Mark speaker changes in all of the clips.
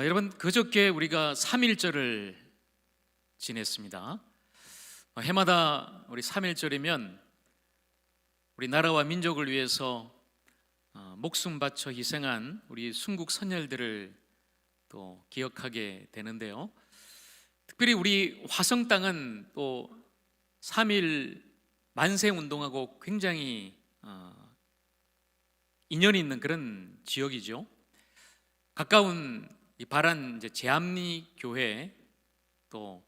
Speaker 1: 여러분, 그저께 우리가 3.1절을 지냈습니다. 해마다 우리 3.1절이면 우리 나라와 민족을 위해서 목숨 바쳐 희생한 우리 순국 선열들을 또 기억하게 되는데요. 특별히 우리 화성 땅은 또 3.1 만세 운동하고 굉장히 인연이 있는 그런 지역이죠. 가까운 이 바란 제암리 교회 또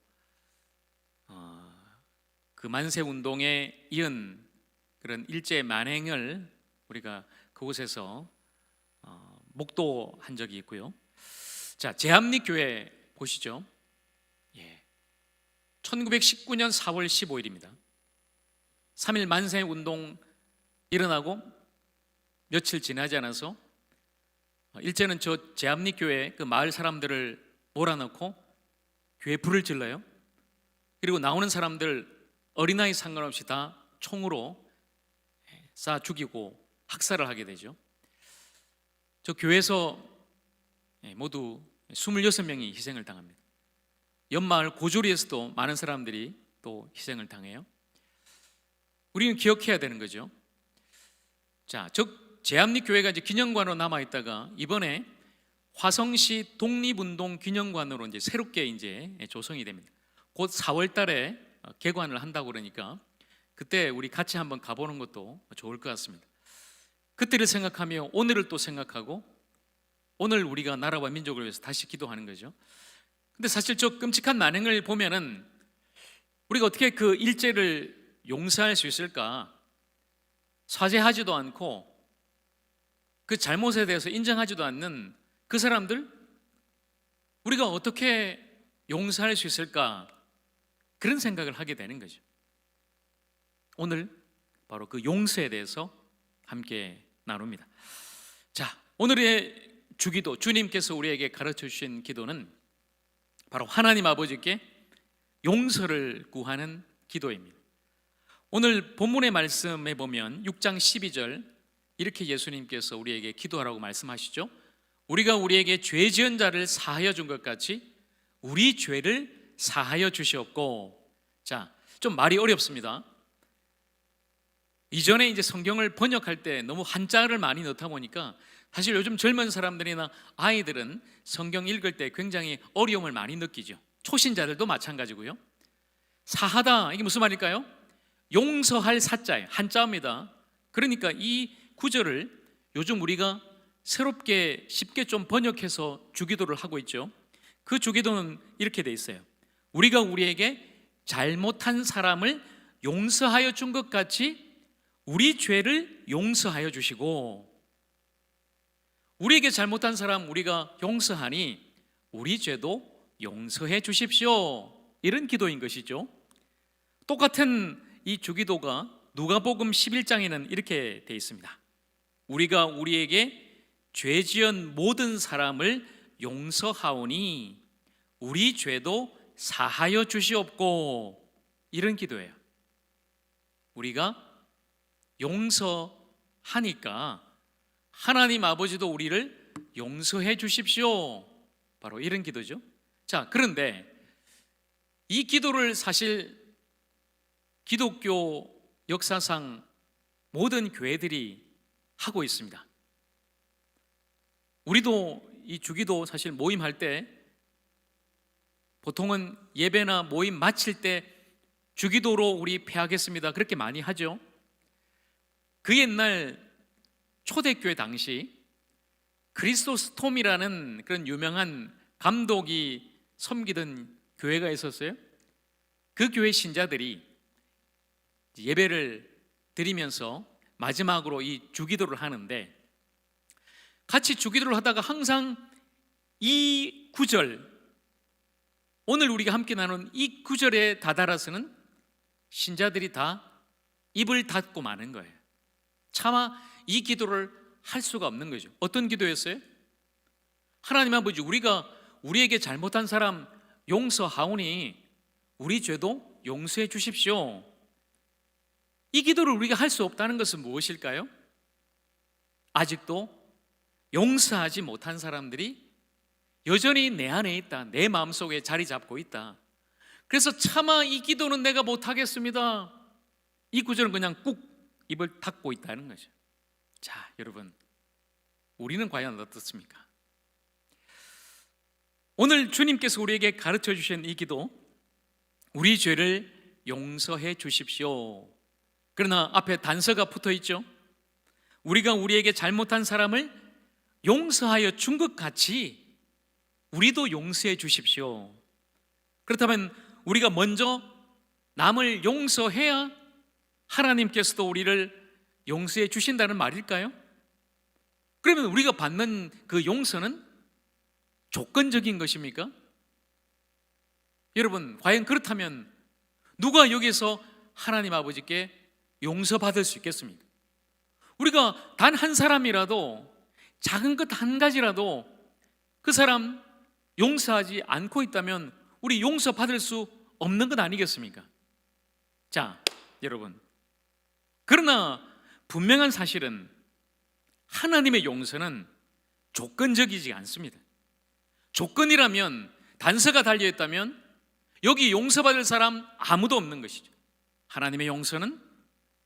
Speaker 1: 그 만세 운동에 이은 그런 일제 만행을 우리가 그곳에서 목도한 적이 있고요. 자, 제암리 교회 보시죠. 1919년 4월 15일입니다. 3.1 만세 운동 일어나고 며칠 지나지 않아서 일제는 저 제암리 교회 그 마을 사람들을 몰아넣고 교회 불을 질러요. 그리고 나오는 사람들 어린아이 상관없이 다 총으로 쏴 죽이고 학살을 하게 되죠. 저 교회에서 모두 26명이 희생을 당합니다. 옆마을 고조리에서도 많은 사람들이 또 희생을 당해요. 우리는 기억해야 되는 거죠. 자, 저 제암리 교회가 이제 기념관으로 남아 있다가 이번에 화성시 독립운동 기념관으로 이제 새롭게 이제 조성이 됩니다. 곧 4월 달에 개관을 한다고 그러니까 그때 우리 같이 한번 가보는 것도 좋을 것 같습니다. 그때를 생각하며 오늘을 또 생각하고 오늘 우리가 나라와 민족을 위해서 다시 기도하는 거죠. 근데 사실 저 끔찍한 만행을 보면은 우리가 어떻게 그 일제를 용서할 수 있을까? 사죄하지도 않고 그 잘못에 대해서 인정하지도 않는 그 사람들 우리가 어떻게 용서할 수 있을까? 그런 생각을 하게 되는 거죠. 오늘 바로 그 용서에 대해서 함께 나눕니다. 자, 오늘의 주기도, 주님께서 우리에게 가르쳐 주신 기도는 바로 하나님 아버지께 용서를 구하는 기도입니다. 오늘 본문의 말씀에 보면 6장 12절 이렇게 예수님께서 우리에게 기도하라고 말씀하시죠. 우리가 우리에게 죄 지은 자를 사하여 준 것 같이 우리 죄를 사하여 주시옵고. 자, 좀 말이 어렵습니다. 이전에 이제 성경을 번역할 때 너무 한자를 많이 넣다 보니까 사실 요즘 젊은 사람들이나 아이들은 성경 읽을 때 굉장히 어려움을 많이 느끼죠. 초신자들도 마찬가지고요. 사하다, 이게 무슨 말일까요? 용서할 사자예요. 한자입니다. 그러니까 이 구절을 요즘 우리가 새롭게 쉽게 좀 번역해서 주기도를 하고 있죠. 그 주기도는 이렇게 돼 있어요. 우리가 우리에게 잘못한 사람을 용서하여 준 것 같이 우리 죄를 용서하여 주시고, 우리에게 잘못한 사람 우리가 용서하니 우리 죄도 용서해 주십시오. 이런 기도인 것이죠. 똑같은 이 주기도가 누가복음 11장에는 이렇게 되어 있습니다. 우리가 우리에게 죄 지은 모든 사람을 용서하오니 우리 죄도 사하여 주시옵고. 이런 기도예요. 우리가 용서하니까 하나님 아버지도 우리를 용서해 주십시오. 바로 이런 기도죠. 자, 그런데 이 기도를 사실 기독교 역사상 모든 교회들이 하고 있습니다. 우리도 이 주기도 사실 모임할 때 보통은 예배나 모임 마칠 때 주기도로 우리 패하겠습니다. 그렇게 많이 하죠. 그 옛날 초대교회 당시 크리스토스톰이라는 그런 유명한 감독이 섬기던 교회가 있었어요. 그 교회 신자들이 예배를 드리면서 마지막으로 이 주기도를 하는데 같이 주기도를 하다가 항상 이 구절, 오늘 우리가 함께 나눈 이 구절에 다다라서는 신자들이 다 입을 닫고 마는 거예요. 차마 이 기도를 할 수가 없는 거죠. 어떤 기도였어요? 하나님 아버지, 우리가 우리에게 잘못한 사람 용서하오니 우리 죄도 용서해 주십시오. 이 기도를 우리가 할 수 없다는 것은 무엇일까요? 아직도 용서하지 못한 사람들이 여전히 내 안에 있다. 내 마음속에 자리 잡고 있다. 그래서 차마 이 기도는 내가 못하겠습니다. 이 구절은 그냥 꾹 입을 닫고 있다는 거죠. 자, 여러분, 우리는 과연 어떻습니까? 오늘 주님께서 우리에게 가르쳐 주신 이 기도, 우리 죄를 용서해 주십시오. 그러나 앞에 단서가 붙어 있죠. 우리가 우리에게 잘못한 사람을 용서하여 준 것 같이 우리도 용서해 주십시오. 그렇다면 우리가 먼저 남을 용서해야 하나님께서도 우리를 용서해 주신다는 말일까요? 그러면 우리가 받는 그 용서는 조건적인 것입니까? 여러분, 과연 그렇다면 누가 여기서 하나님 아버지께 용서받을 수 있겠습니까? 우리가 단 한 사람이라도, 작은 것 한 가지라도 그 사람 용서하지 않고 있다면 우리 용서받을 수 없는 것 아니겠습니까? 자, 여러분, 그러나 분명한 사실은 하나님의 용서는 조건적이지 않습니다. 조건이라면, 단서가 달려있다면 여기 용서받을 사람 아무도 없는 것이죠. 하나님의 용서는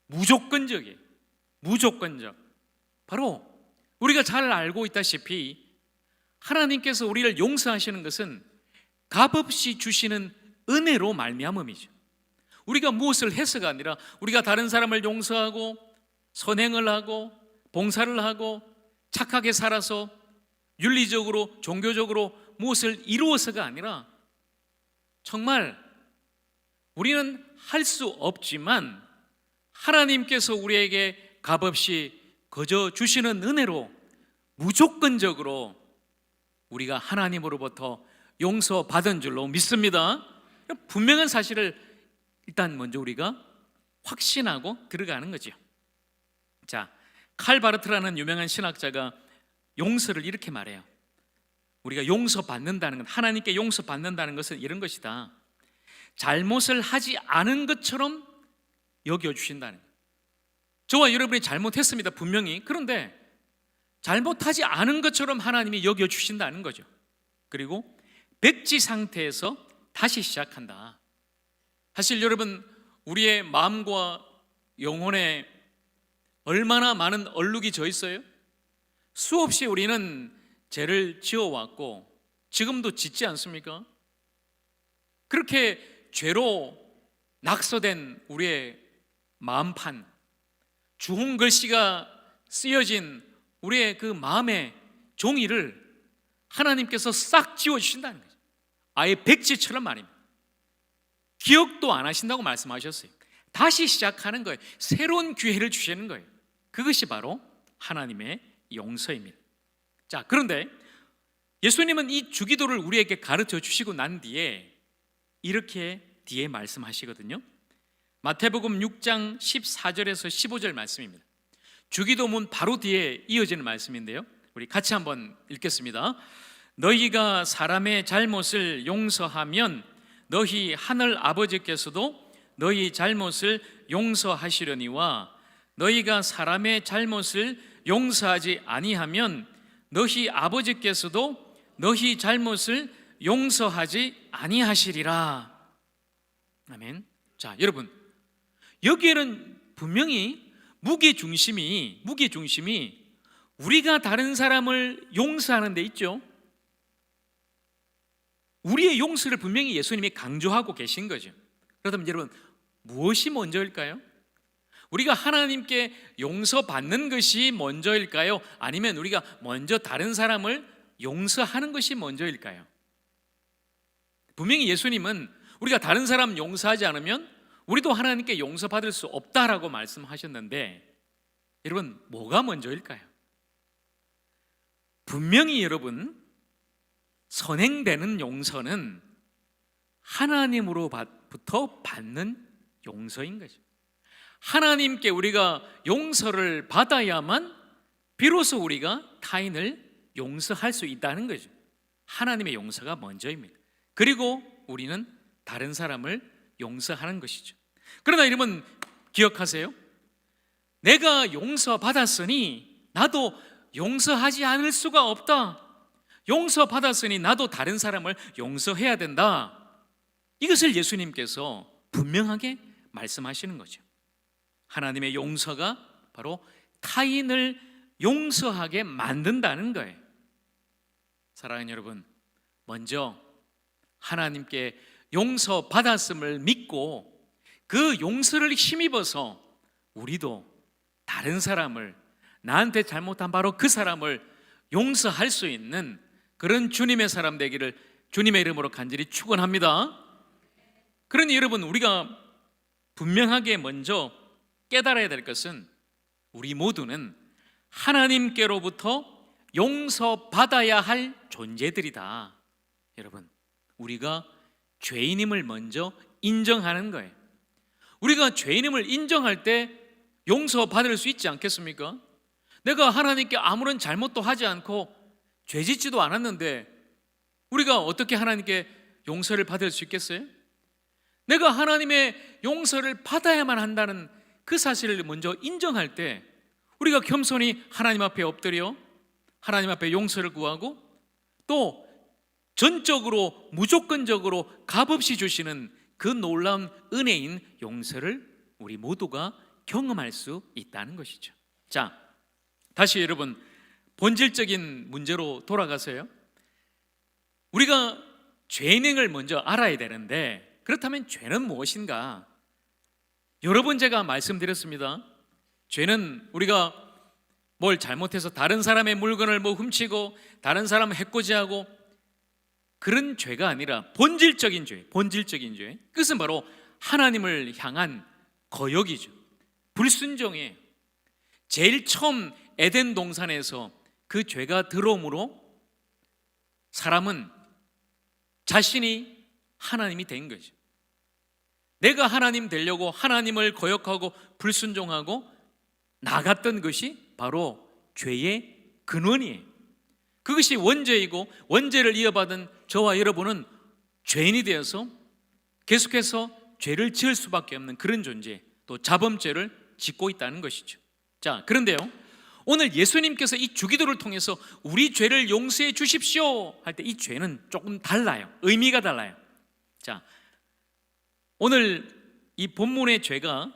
Speaker 1: 무조건적이에요. 무조건적. 바로 우리가 잘 알고 있다시피 하나님께서 우리를 용서하시는 것은 값없이 주시는 은혜로 말미암음이죠. 우리가 무엇을 해서가 아니라 우리가 다른 사람을 용서하고 선행을 하고 봉사를 하고 착하게 살아서 윤리적으로 종교적으로 무엇을 이루어서가 아니라 정말 우리는 할 수 없지만 하나님께서 우리에게 값없이 거저 주시는 은혜로 무조건적으로 우리가 하나님으로부터 용서받은 줄로 믿습니다. 분명한 사실을 일단 먼저 우리가 확신하고 들어가는 거죠. 자, 칼 바르트라는 유명한 신학자가 용서를 이렇게 말해요. 우리가 용서받는다는 것, 하나님께 용서받는다는 것은 이런 것이다. 잘못을 하지 않은 것처럼 여겨주신다는 거예요. 저와 여러분이 잘못했습니다, 분명히. 그런데 잘못하지 않은 것처럼 하나님이 여겨주신다는 거죠. 그리고 백지 상태에서 다시 시작한다. 사실 여러분, 우리의 마음과 영혼에 얼마나 많은 얼룩이 져 있어요? 수없이 우리는 죄를 지어왔고 지금도 짓지 않습니까? 그렇게 죄로 낙서된 우리의 마음판, 주홍 글씨가 쓰여진 우리의 그 마음의 종이를 하나님께서 싹 지워주신다는 거죠. 아예 백지처럼 말입니다. 기억도 안 하신다고 말씀하셨어요. 다시 시작하는 거예요. 새로운 기회를 주시는 거예요. 그것이 바로 하나님의 용서입니다. 자, 그런데 예수님은 이 주기도를 우리에게 가르쳐 주시고 난 뒤에 이렇게 뒤에 말씀하시거든요. 마태복음 6장 14절에서 15절 말씀입니다. 주기도문 바로 뒤에 이어지는 말씀인데요, 우리 같이 한번 읽겠습니다. 너희가 사람의 잘못을 용서하면 너희 하늘 아버지께서도 너희 잘못을 용서하시려니와 너희가 사람의 잘못을 용서하지 아니하면 너희 아버지께서도 너희 잘못을 용서하지 아니하시리라. 아멘. 자, 여러분, 여기에는 분명히 무게중심이 우리가 다른 사람을 용서하는 데 있죠. 우리의 용서를 분명히 예수님이 강조하고 계신 거죠. 그렇다면 여러분, 무엇이 먼저일까요? 우리가 하나님께 용서받는 것이 먼저일까요? 아니면 우리가 먼저 다른 사람을 용서하는 것이 먼저일까요? 분명히 예수님은 우리가 다른 사람 용서하지 않으면 우리도 하나님께 용서받을 수 없다라고 말씀하셨는데, 여러분, 뭐가 먼저일까요? 분명히 여러분, 선행되는 용서는 하나님으로부터 받는 용서인 거죠. 하나님께 우리가 용서를 받아야만 비로소 우리가 타인을 용서할 수 있다는 거죠. 하나님의 용서가 먼저입니다. 그리고 우리는 다른 사람을 용서하는 것이죠. 그러나 여러분, 기억하세요. 내가 용서받았으니 나도 용서하지 않을 수가 없다. 용서받았으니 나도 다른 사람을 용서해야 된다. 이것을 예수님께서 분명하게 말씀하시는 거죠. 하나님의 용서가 바로 타인을 용서하게 만든다는 거예요. 사랑하는 여러분, 먼저 하나님께 용서받았음을 믿고 그 용서를 힘입어서 우리도 다른 사람을, 나한테 잘못한 바로 그 사람을 용서할 수 있는 그런 주님의 사람 되기를 주님의 이름으로 간절히 축원합니다. 그러니 여러분, 우리가 분명하게 먼저 깨달아야 될 것은 우리 모두는 하나님께로부터 용서받아야 할 존재들이다. 여러분, 우리가 죄인임을 먼저 인정하는 거예요. 우리가 죄인임을 인정할 때 용서받을 수 있지 않겠습니까? 내가 하나님께 아무런 잘못도 하지 않고 죄짓지도 않았는데 우리가 어떻게 하나님께 용서를 받을 수 있겠어요? 내가 하나님의 용서를 받아야만 한다는 그 사실을 먼저 인정할 때 우리가 겸손히 하나님 앞에 엎드려 하나님 앞에 용서를 구하고 또 전적으로 무조건적으로 값없이 주시는 그 놀라운 은혜인 용서를 우리 모두가 경험할 수 있다는 것이죠. 자, 다시 여러분 본질적인 문제로 돌아가서요, 우리가 죄인을 먼저 알아야 되는데 그렇다면 죄는 무엇인가? 여러 번 제가 말씀드렸습니다. 죄는 우리가 뭘 잘못해서 다른 사람의 물건을 훔치고 다른 사람을 해코지하고 그런 죄가 아니라 본질적인 죄, 그것은 바로 하나님을 향한 거역이죠. 불순종이에요. 제일 처음 에덴 동산에서 그 죄가 들어옴으로 사람은 자신이 하나님이 된 거죠. 내가 하나님 되려고 하나님을 거역하고 불순종하고 나갔던 것이 바로 죄의 근원이에요. 그것이 원죄이고 원죄를 이어받은 저와 여러분은 죄인이 되어서 계속해서 죄를 지을 수밖에 없는 그런 존재, 또 자범죄를 짓고 있다는 것이죠. 자, 그런데요, 오늘 예수님께서 이 주기도를 통해서 우리 죄를 용서해 주십시오 할 때 이 죄는 조금 달라요. 의미가 달라요. 자, 오늘 이 본문의 죄가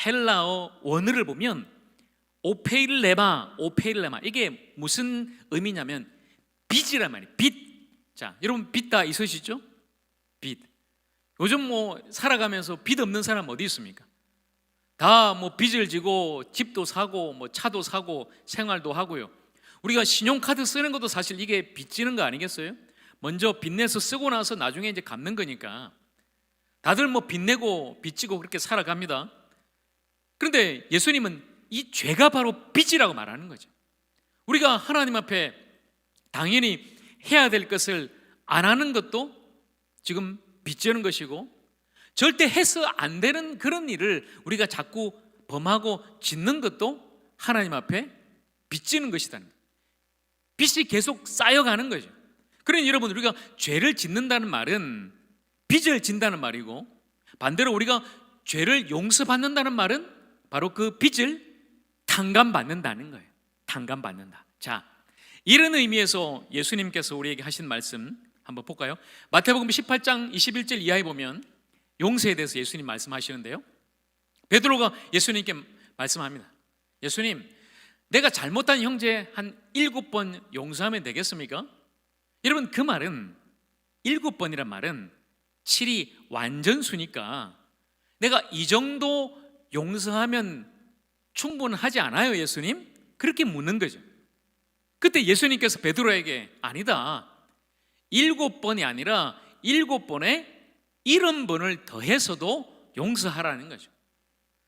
Speaker 1: 헬라어 원어를 보면 오페일레마, 이게 무슨 의미냐면 빚이란 말이에요. 빚. 자, 여러분 빚 다 있으시죠? 빚. 요즘 뭐 살아가면서 빚 없는 사람 어디 있습니까? 다 뭐 빚을 지고 집도 사고 뭐 차도 사고 생활도 하고요. 우리가 신용카드 쓰는 것도 사실 이게 빚 지는 거 아니겠어요? 먼저 빚내서 쓰고 나서 나중에 이제 갚는 거니까 다들 뭐 빚내고 빚지고 그렇게 살아갑니다. 그런데 예수님은 이 죄가 바로 빚이라고 말하는 거죠. 우리가 하나님 앞에 당연히 해야 될 것을 안 하는 것도 지금 빚지는 것이고 절대 해서 안 되는 그런 일을 우리가 자꾸 범하고 짓는 것도 하나님 앞에 빚지는 것이다. 빚이 계속 쌓여가는 거죠. 그러니 여러분, 우리가 죄를 짓는다는 말은 빚을 진다는 말이고 반대로 우리가 죄를 용서받는다는 말은 바로 그 빚을 탕감받는다는 거예요. 탕감받는다. 자, 이런 의미에서 예수님께서 우리에게 하신 말씀 한번 볼까요? 마태복음 18장 21절 이하에 보면 용서에 대해서 예수님 말씀하시는데요, 베드로가 예수님께 말씀합니다. 예수님, 내가 잘못한 형제 한 7번 용서하면 되겠습니까? 여러분, 그 말은 7번이란 말은 7이 완전수니까 내가 이 정도 용서하면 충분하지 않아요, 예수님? 그렇게 묻는 거죠. 그때 예수님께서 베드로에게 아니다, 7번이 아니라 7번에 70번을 더해서도 용서하라는 거죠.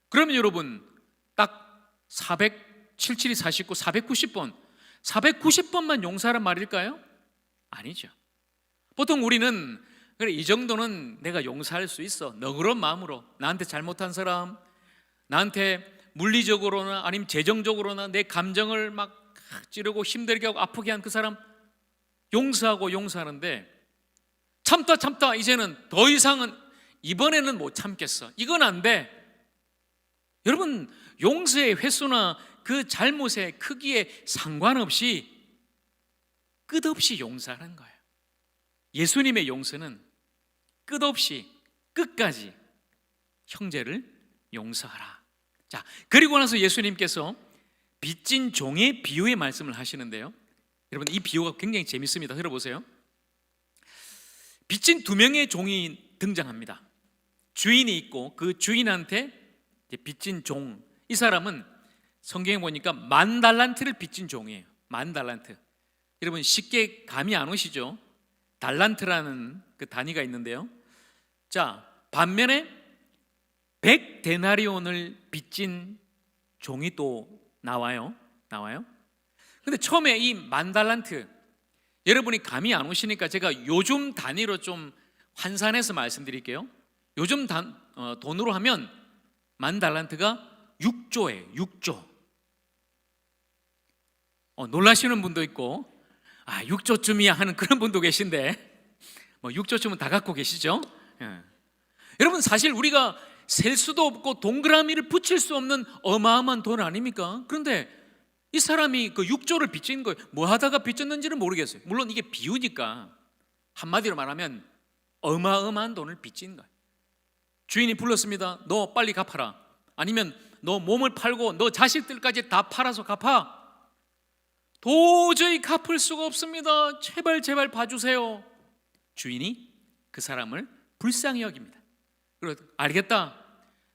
Speaker 1: 그러면 여러분, 딱 477이 49, 490번 490번만 용서하란 말일까요? 아니죠. 보통 우리는 그래, 이 정도는 내가 용서할 수 있어, 너그러운 마음으로 나한테 잘못한 사람, 나한테 물리적으로나 아니면 재정적으로나 내 감정을 막 찌르고 힘들게 하고 아프게 한 그 사람 용서하는데 참다 이제는 더 이상은 이번에는 못 참겠어, 이건 안 돼. 여러분, 용서의 횟수나 그 잘못의 크기에 상관없이 끝없이 용서하는 거예요. 예수님의 용서는 끝없이 끝까지 형제를 용서하라. 자, 그리고 나서 예수님께서 빚진 종의 비유의 말씀을 하시는데요, 여러분 이 비유가 굉장히 재밌습니다. 들어보세요. 빚진 두 명의 종이 등장합니다. 주인이 있고 그 주인한테 빚진 종, 이 사람은 성경에 보니까 10,000달란트를 빚진 종이에요. 10,000달란트. 여러분 쉽게 감이 안 오시죠? 달란트라는 그 단위가 있는데요, 자, 반면에 100데나리온을 빚진 종이 또 나와요. 근데 처음에 이 10,000달란트, 여러분이 감이 안 오시니까 제가 요즘 단위로 좀 환산해서 말씀드릴게요. 요즘 돈으로 하면 10,000달란트가 6조예요. 6조. 놀라시는 분도 있고 6조쯤이야 하는 그런 분도 계신데, 6조쯤은 다 갖고 계시죠? 예. 여러분 사실 우리가 셀 수도 없고 동그라미를 붙일 수 없는 어마어마한 돈 아닙니까? 그런데 이 사람이 그 6조를 빚진 거예요. 뭐 하다가 빚졌는지는 모르겠어요. 물론 이게 비유니까 한마디로 말하면 어마어마한 돈을 빚진 거예요. 주인이 불렀습니다. 너 빨리 갚아라. 아니면 너 몸을 팔고 너 자식들까지 다 팔아서 갚아. 도저히 갚을 수가 없습니다. 제발 봐주세요. 주인이 그 사람을 불쌍히 여깁니다. 그래서 알겠다,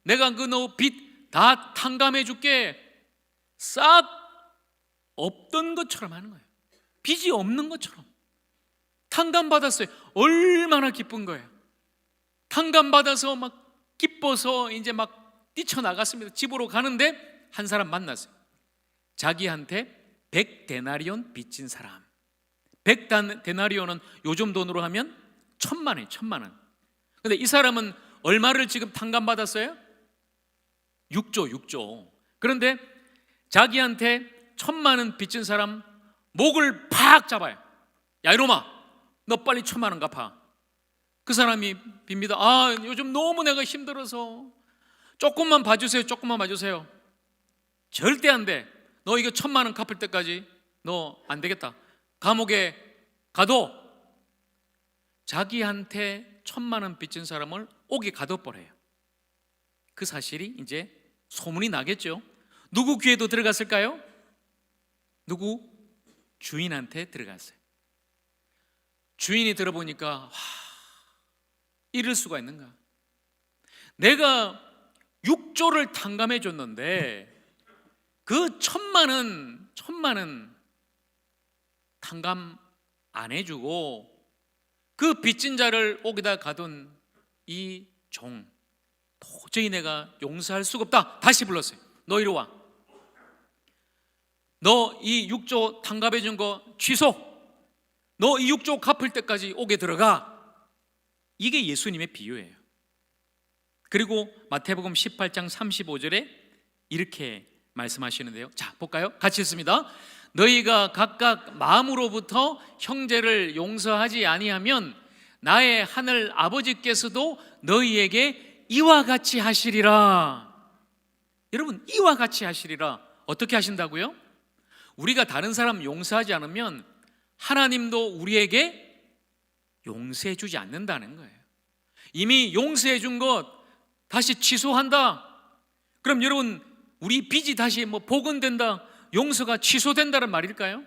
Speaker 1: 내가 그 너 빚 다 탕감해 줄게. 싹 없던 것처럼 하는 거예요. 빚이 없는 것처럼 탕감받았어요. 얼마나 기쁜 거예요. 탕감받아서 막 기뻐서 이제 막 뛰쳐나갔습니다. 집으로 가는데 한 사람 만났어요. 자기한테 100데나리온 빚진 사람. 100데나리온은 요즘 돈으로 하면 1,000만 원. 근데 이 사람은 얼마를 지금 탕감받았어요? 6조. 그런데 자기한테 1,000만 원 빚진 사람 목을 팍 잡아요. 야 이놈아, 너 빨리 1,000만 원 갚아. 그 사람이 빕니다. 요즘 너무 내가 힘들어서 조금만 봐주세요. 절대 안 돼. 너 이거 1,000만 원 갚을 때까지 너 안 되겠다. 감옥에 가둬. 자기한테 1,000만 원 빚진 사람을 옥에 가둬버려요. 그 사실이 이제 소문이 나겠죠. 누구 귀에도 들어갔을까요? 누구? 주인한테 들어갔어요. 주인이 들어보니까 이럴 수가 있는가? 내가 6조를 탕감해 줬는데 그 1,000만 원 탕감 안 해주고 그 빚진 자를 옥에다 가둔 이 종, 도저히 내가 용서할 수가 없다. 다시 불렀어요. 너 이리 와. 너 이 6조 탕감해 준 거 취소. 너 이 6조 갚을 때까지 옥에 들어가. 이게 예수님의 비유예요. 그리고 마태복음 18장 35절에 이렇게 말씀하시는데요. 자, 볼까요? 같이 읽습니다. 너희가 각각 마음으로부터 형제를 용서하지 아니하면 나의 하늘 아버지께서도 너희에게 이와 같이 하시리라. 여러분, 이와 같이 하시리라. 어떻게 하신다고요? 우리가 다른 사람 용서하지 않으면 하나님도 우리에게 용서해 주지 않는다는 거예요. 이미 용서해 준 것 다시 취소한다. 그럼 여러분, 우리 빚이 다시 복원된다, 용서가 취소된다는 말일까요?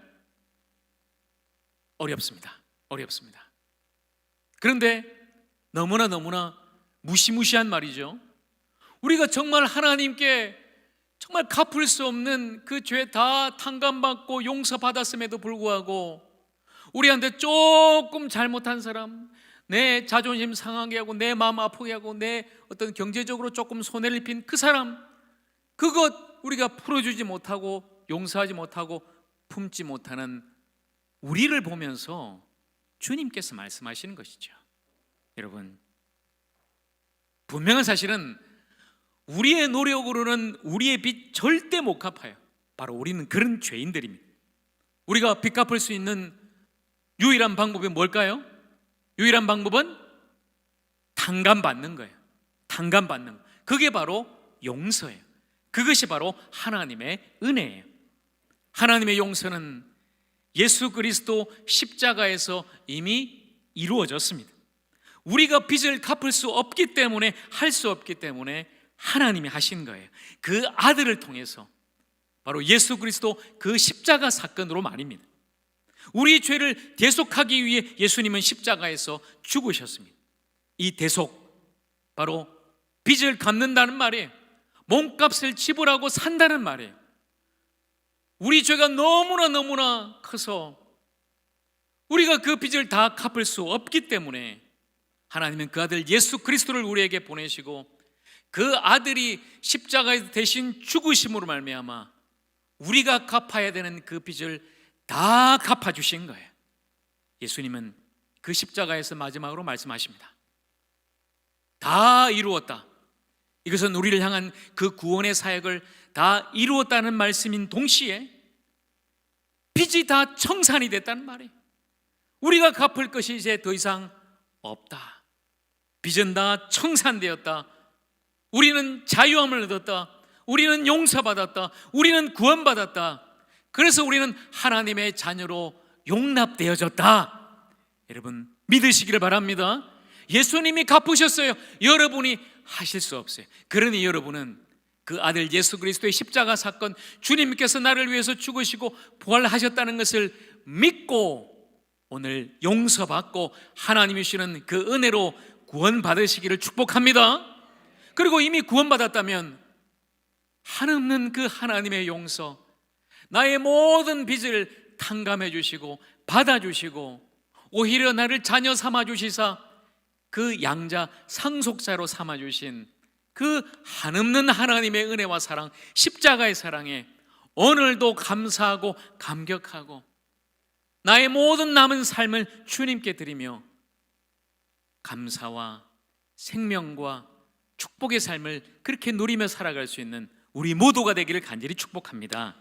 Speaker 1: 어렵습니다. 그런데 너무나 무시무시한 말이죠. 우리가 정말 하나님께 정말 갚을 수 없는 그 죄 다 탕감받고 용서받았음에도 불구하고 우리한테 조금 잘못한 사람, 내 자존심 상하게 하고 내 마음 아프게 하고 내 어떤 경제적으로 조금 손해를 입힌 그 사람, 그것 우리가 풀어주지 못하고 용서하지 못하고 품지 못하는 우리를 보면서 주님께서 말씀하시는 것이죠. 여러분, 분명한 사실은 우리의 노력으로는 우리의 빚 절대 못 갚아요. 바로 우리는 그런 죄인들입니다. 우리가 빚 갚을 수 있는 유일한 방법이 뭘까요? 유일한 방법은 탕감받는 거예요. 탕감받는 거. 그게 바로 용서예요. 그것이 바로 하나님의 은혜예요. 하나님의 용서는 예수 그리스도 십자가에서 이미 이루어졌습니다. 우리가 빚을 갚을 수 없기 때문에, 할 수 없기 때문에 하나님이 하신 거예요. 그 아들을 통해서, 바로 예수 그리스도 그 십자가 사건으로 말입니다. 우리 죄를 대속하기 위해 예수님은 십자가에서 죽으셨습니다. 이 대속, 바로 빚을 갚는다는 말이에요. 몸값을 지불하고 산다는 말이에요. 우리 죄가 너무나 커서 우리가 그 빚을 다 갚을 수 없기 때문에 하나님은 그 아들 예수 그리스도를 우리에게 보내시고, 그 아들이 십자가에서 대신 죽으심으로 말미암아 우리가 갚아야 되는 그 빚을 다 갚아주신 거예요. 예수님은 그 십자가에서 마지막으로 말씀하십니다. 다 이루었다. 이것은 우리를 향한 그 구원의 사역을 다 이루었다는 말씀인 동시에 빚이 다 청산이 됐다는 말이에요. 우리가 갚을 것이 이제 더 이상 없다. 빚은 다 청산되었다. 우리는 자유함을 얻었다. 우리는 용서받았다. 우리는 구원받았다. 그래서 우리는 하나님의 자녀로 용납되어졌다. 여러분, 믿으시기를 바랍니다. 예수님이 갚으셨어요. 여러분이 하실 수 없어요. 그러니 여러분은 그 아들 예수 그리스도의 십자가 사건, 주님께서 나를 위해서 죽으시고 부활하셨다는 것을 믿고 오늘 용서받고 하나님이 주시는 그 은혜로 구원받으시기를 축복합니다. 그리고 이미 구원받았다면 한없는 그 하나님의 용서, 나의 모든 빚을 탕감해 주시고 받아주시고 오히려 나를 자녀 삼아 주시사 그 양자 상속자로 삼아 주신 그 한없는 하나님의 은혜와 사랑, 십자가의 사랑에 오늘도 감사하고 감격하고 나의 모든 남은 삶을 주님께 드리며 감사와 생명과 축복의 삶을 그렇게 누리며 살아갈 수 있는 우리 모두가 되기를 간절히 축복합니다.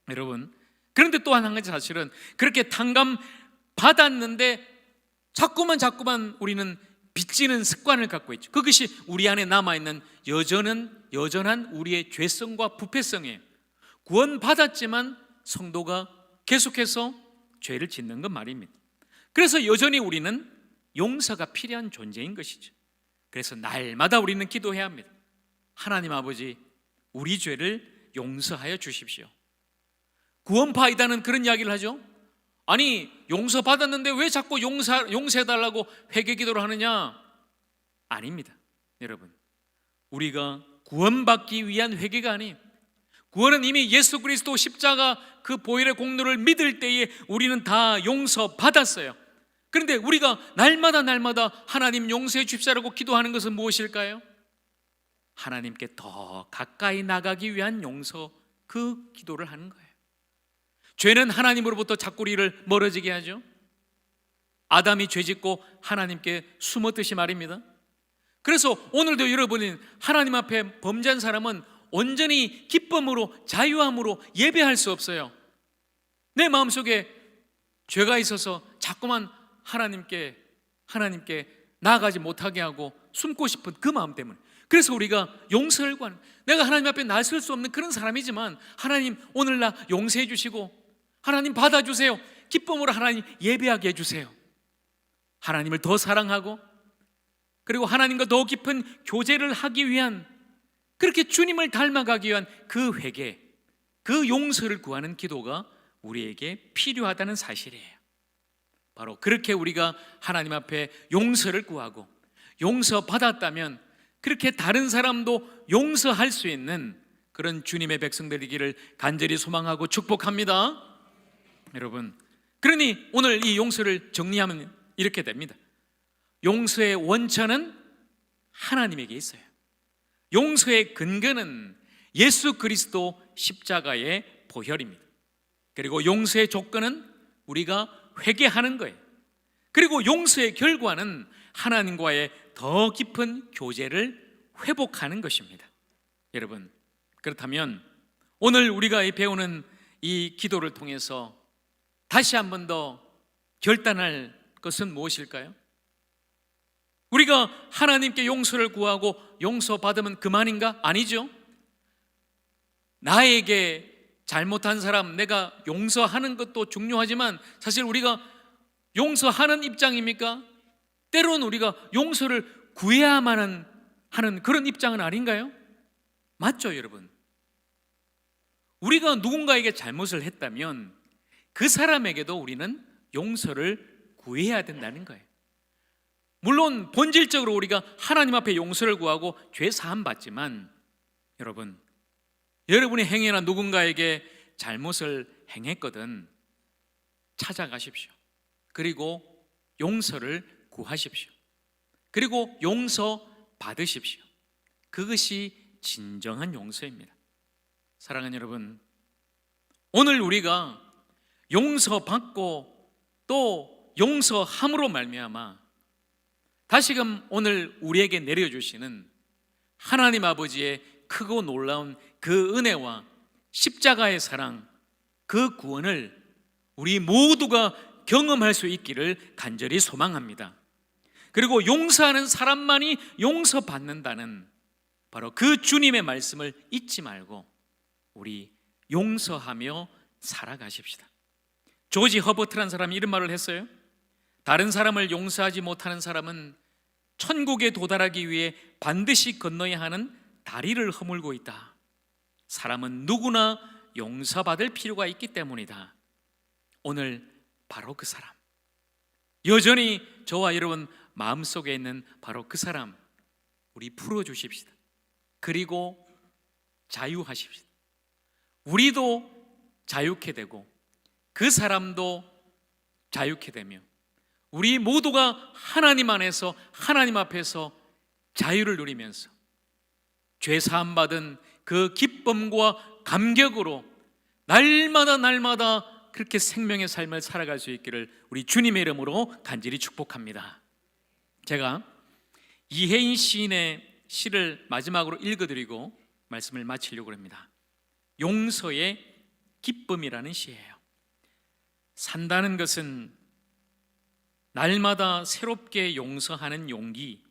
Speaker 1: 여러분, 그런데 또 한 가지 사실은 그렇게 탕감 받았는데 자꾸만 우리는 빚지는 습관을 갖고 있죠. 그것이 우리 안에 남아있는 여전한 우리의 죄성과 부패성이에요. 구원받았지만 성도가 계속해서 죄를 짓는 것 말입니다. 그래서 여전히 우리는 용서가 필요한 존재인 것이죠. 그래서 날마다 우리는 기도해야 합니다. 하나님 아버지, 우리 죄를 용서하여 주십시오. 구원파이다는 그런 이야기를 하죠. 아니, 용서받았는데 왜 자꾸 용서해달라고 회개 기도를 하느냐? 아닙니다. 여러분, 우리가 구원받기 위한 회개가 아니에요. 구원은 이미 예수 그리스도 십자가 그 보혈의 공로를 믿을 때에 우리는 다 용서받았어요. 그런데 우리가 날마다 하나님 용서해 주십시오라고 기도하는 것은 무엇일까요? 하나님께 더 가까이 나가기 위한 용서, 그 기도를 하는 거예요. 죄는 하나님으로부터 자꾸 우리를 멀어지게 하죠. 아담이 죄짓고 하나님께 숨었듯이 말입니다. 그래서 오늘도 여러분이 하나님 앞에 범죄한 사람은 온전히 기쁨으로, 자유함으로 예배할 수 없어요. 내 마음속에 죄가 있어서 자꾸만 하나님께 나아가지 못하게 하고 숨고 싶은 그 마음 때문에, 그래서 우리가 용서를 구하는, 내가 하나님 앞에 나설 수 없는 그런 사람이지만 하나님 오늘 나 용서해 주시고 하나님 받아주세요. 기쁨으로 하나님 예배하게 해주세요. 하나님을 더 사랑하고 그리고 하나님과 더 깊은 교제를 하기 위한, 그렇게 주님을 닮아가기 위한 그 회개, 그 용서를 구하는 기도가 우리에게 필요하다는 사실이에요. 바로 그렇게 우리가 하나님 앞에 용서를 구하고 용서받았다면 그렇게 다른 사람도 용서할 수 있는 그런 주님의 백성들이기를 간절히 소망하고 축복합니다. 여러분, 그러니 오늘 이 용서를 정리하면 이렇게 됩니다. 용서의 원천은 하나님에게 있어요. 용서의 근거는 예수 그리스도 십자가의 보혈입니다. 그리고 용서의 조건은 우리가 회개하는 거예요. 그리고 용서의 결과는 하나님과의 더 깊은 교제를 회복하는 것입니다. 여러분, 그렇다면 오늘 우리가 배우는 이 기도를 통해서 다시 한 번 더 결단할 것은 무엇일까요? 우리가 하나님께 용서를 구하고 용서받으면 그만인가? 아니죠. 나에게 잘못한 사람 내가 용서하는 것도 중요하지만 사실 우리가 용서하는 입장입니까? 때로는 우리가 용서를 구해야만 하는 그런 입장은 아닌가요? 맞죠, 여러분? 우리가 누군가에게 잘못을 했다면 그 사람에게도 우리는 용서를 구해야 된다는 거예요. 물론 본질적으로 우리가 하나님 앞에 용서를 구하고 죄 사함 받지만 여러분이 행여나 누군가에게 잘못을 행했거든 찾아가십시오. 그리고 용서를 구하십시오. 그리고 용서 받으십시오. 그것이 진정한 용서입니다. 사랑하는 여러분, 오늘 우리가 용서받고 또 용서함으로 말미암아 다시금 오늘 우리에게 내려주시는 하나님 아버지의 크고 놀라운 그 은혜와 십자가의 사랑, 그 구원을 우리 모두가 경험할 수 있기를 간절히 소망합니다. 그리고 용서하는 사람만이 용서받는다는 바로 그 주님의 말씀을 잊지 말고 우리 용서하며 살아가십시다. 조지 허버트라는 사람이 이런 말을 했어요. 다른 사람을 용서하지 못하는 사람은 천국에 도달하기 위해 반드시 건너야 하는 다리를 허물고 있다. 사람은 누구나 용서받을 필요가 있기 때문이다. 오늘 바로 그 사람, 여전히 저와 여러분 마음속에 있는 바로 그 사람 우리 풀어주십시다. 그리고 자유하십시다. 우리도 자유케 되고 그 사람도 자유케 되며 우리 모두가 하나님 안에서 하나님 앞에서 자유를 누리면서 죄 사함 받은 그 기쁨과 감격으로 날마다 그렇게 생명의 삶을 살아갈 수 있기를 우리 주님의 이름으로 간절히 축복합니다. 제가 이혜인 시인의 시를 마지막으로 읽어드리고 말씀을 마치려고 합니다. 용서의 기쁨이라는 시예요. 산다는 것은 날마다 새롭게 용서하는 용기,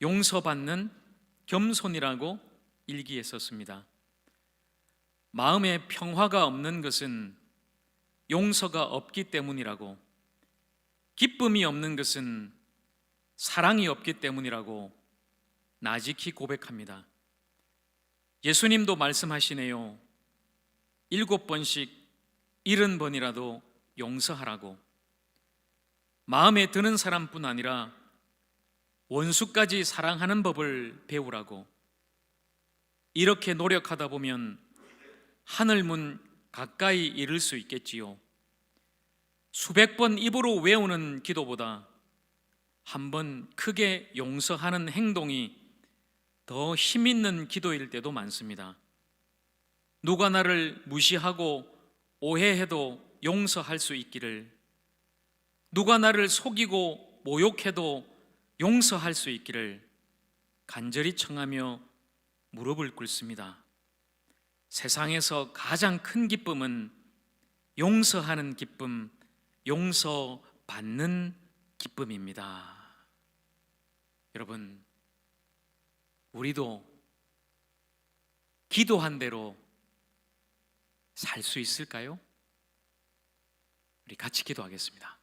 Speaker 1: 용서받는 겸손이라고 일기에 썼습니다. 마음에 평화가 없는 것은 용서가 없기 때문이라고, 기쁨이 없는 것은 사랑이 없기 때문이라고 나직히 고백합니다. 예수님도 말씀하시네요. 7번씩 70번이라도 용서하라고. 마음에 드는 사람뿐 아니라 원수까지 사랑하는 법을 배우라고. 이렇게 노력하다 보면 하늘문 가까이 이를 수 있겠지요. 수백 번 입으로 외우는 기도보다 한 번 크게 용서하는 행동이 더 힘있는 기도일 때도 많습니다. 누가 나를 무시하고 오해해도 용서할 수 있기를, 누가 나를 속이고 모욕해도 용서할 수 있기를 간절히 청하며 무릎을 꿇습니다. 세상에서 가장 큰 기쁨은 용서하는 기쁨, 용서받는 기쁨입니다. 여러분, 우리도 기도한 대로 살 수 있을까요? 우리 같이 기도하겠습니다.